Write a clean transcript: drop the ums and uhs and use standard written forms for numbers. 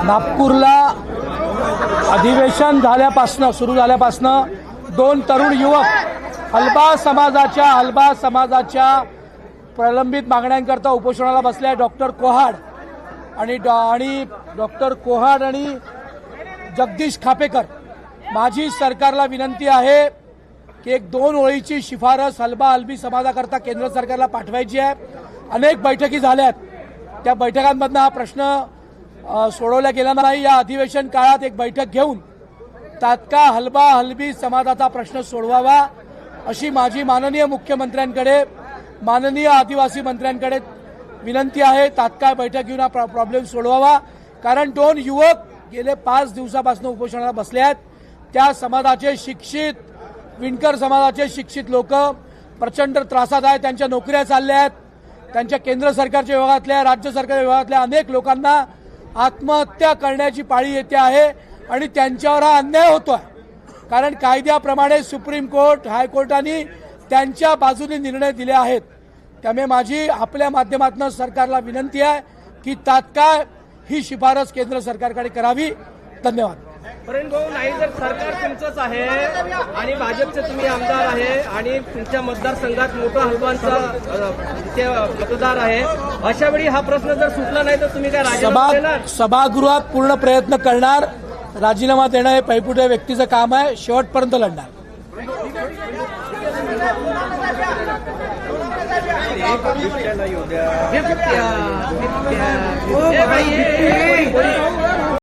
नागपूरला अधिवेशन सुरू झाल्यापासनं दोन तरुण युवक हलबा समाजाच्या प्रलंबित मागण्यांकरता उपोषणाला बसले. डॉक्टर कोहाड आणि जगदीश खापेकर. माझी सरकारला विनंती आहे की एक 2 ओळीची शिफारस हलबी समाजाकरता केंद्र सरकारला पाठवायची आहे. अनेक बैठकी झाल्यात, त्या बैठकांमधनं हा प्रश्न सोडवला गेला नाही. या अधिवेशन काळात एक बैठक घेऊन तात्काळ हलबी समाजाचा प्रश्न सोडवावा अशी माझी माननीय मुख्यमंत्र्यांकडे, माननीय आदिवासी मंत्र्यांकडे विनंती आहे. तात्काळ बैठक घेऊन हा प्रॉब्लेम सोडवावा. कारण 2 युवक गेले 5 दिवसापासून उपोषणाला बसले आहेत. त्या समाजाचे शिक्षित, विणकर समाजाचे शिक्षित लोक प्रचंड त्रासात आहेत. त्यांच्या नोकऱ्या चालल्या आहेत. त्यांच्या केंद्र सरकारच्या विभागातल्या, राज्य सरकारच्या विभागातल्या अनेक लोकांना आत्महत्या करण्याची पाळी येते आहे आणि त्यांच्यावर हा अन्याय होतोय. कारण कायद्याप्रमाणे सुप्रीम कोर्ट, हायकोर्टाने त्यांच्या बाजूने निर्णय दिले आहेत. त्यामुळे माझी आपल्या माध्यमातून सरकारला विनंती आहे की तात्काळ ही शिफारस केंद्र सरकारकडे करावी. धन्यवाद. भाऊ, नाही जर सरकार तुमचंच आहे आणि भाजपचे तुम्ही आमदार आहे आणि तुमच्या मतदारसंघात मोठा हलबांचा मतदार आहे, अशा वेळी हा प्रश्न जर सुटला नाही तर तुम्ही काय राजीनामा देणार? सभागृहात पूर्ण प्रयत्न करणार. राजीनामा देणं हे पैपुट्या व्यक्तीचं काम आहे. शेवटपर्यंत लढणार. बिबट्या